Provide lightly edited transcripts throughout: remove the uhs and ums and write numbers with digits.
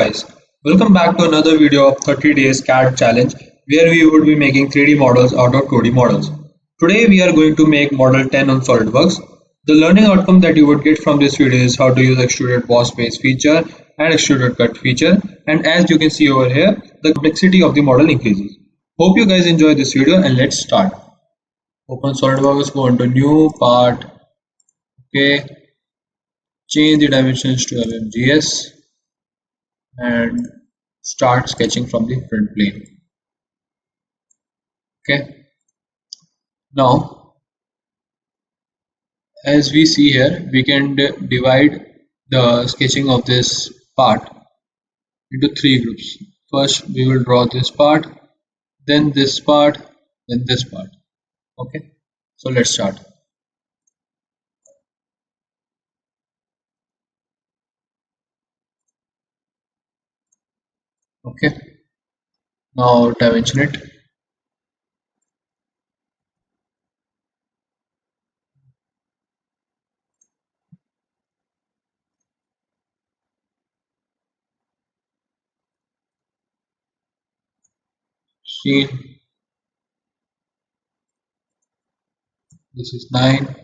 guys, welcome back to another video of 30 days CAD challenge where we would be making 3D models out of 2D models. Today we are going to make model 10 on SolidWorks. The learning outcome that you would get from this video is how to use extruded boss base feature and extruded cut feature, and as you can see over here, the complexity of the model increases. Hope you guys enjoy this video and let's start. Open SolidWorks, go into new part, okay, change the dimensions to mmgs and start sketching from the front plane. Okay, now as we see here, we can divide the sketching of this part into three groups. First we will draw this part, then this part, then this part. Okay, so let's start. Okay, now dimension it. See, this is 9,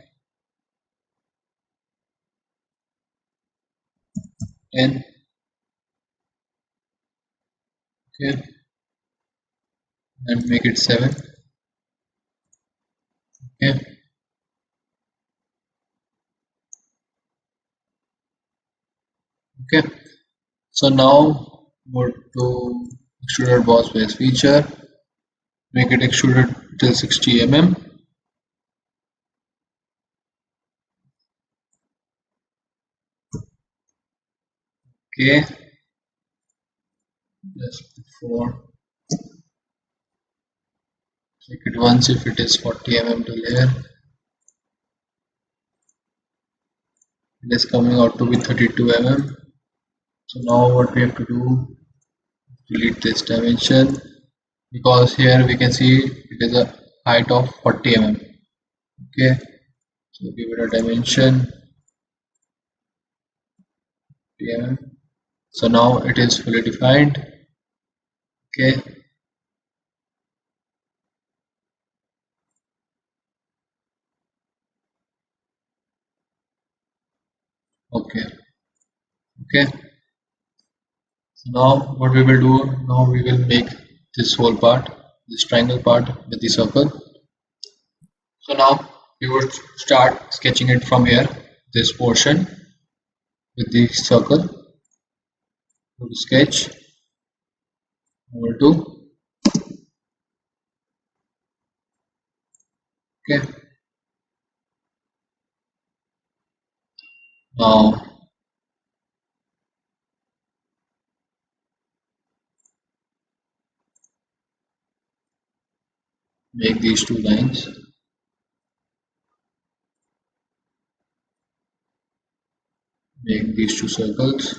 10. Okay, and make it 7. Okay, okay. So now go to extruded boss base feature, make it extruded till 60 mm. Okay, just before, check it once if it is 40 mm to layer. It is coming out to be 32 mm. So now what we have to do, delete this dimension, because here we can see it is a height of 40 mm. Okay, so give it a dimension 40 mm. So now it is fully defined. Okay, okay, okay. So now what we will do, now we will make this whole part, this triangle part with the circle. So now we would start sketching it from here, this portion with the circle. Go to sketch, over to, okay. Now make these two lines. Make these two circles.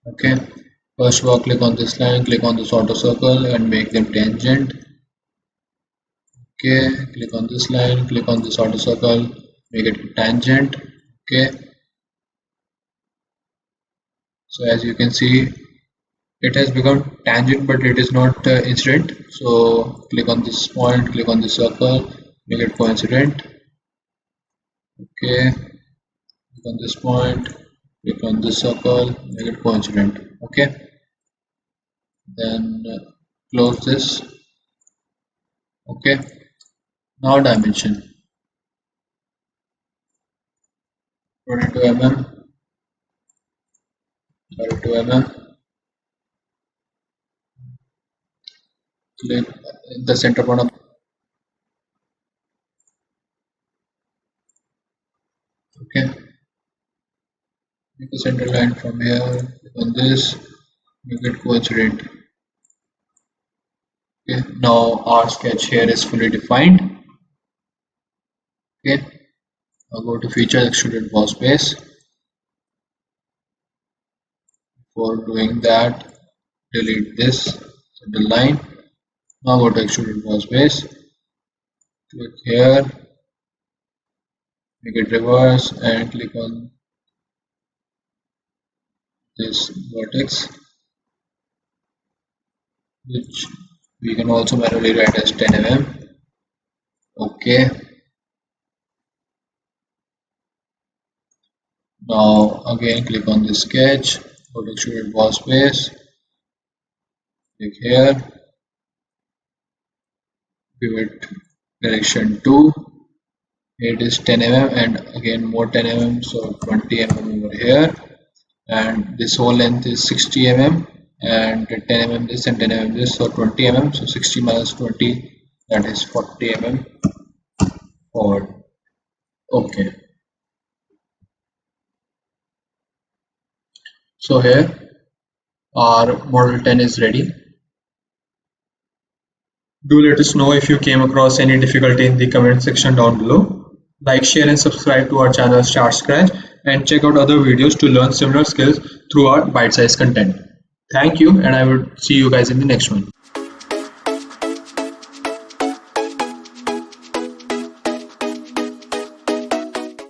Okay, first of all click on this line, click on this auto circle and make them tangent. Okay, click on this line, click on this auto circle, make it tangent. Okay, so as you can see, it has become tangent but it is not incident. So click on this point, click on this circle, make it coincident. Okay, click on this point, click on this circle, make it coincident. Okay, then close this. Okay, now dimension 22 mm, 32 mm. Click the center point of, okay, make a center line from here, click on this, make it coincident. Okay, now our sketch here is fully defined. Okay, now go to feature extruded boss base. For doing that, delete this center line. Now go to extruded boss base, click here, make it reverse and click on this vertex, which we can also manually write as 10 mm. Okay. Now again click on this sketch, go to extruded wall space, click here, pivot direction 2, it is 10 mm and again more 10 mm, so 20 mm over here, and this whole length is 60 mm and 10 mm this and 10 mm this, so 20 mm, so 60 minus 20, that is 40 mm forward. Okay, so here our model 10 is ready. Do let us know if you came across any difficulty in the comment section down below. Like, share and subscribe to our channel Start Scratch, and check out other videos to learn similar skills through our bite-sized content. Thank you, and I will see you guys in the next one.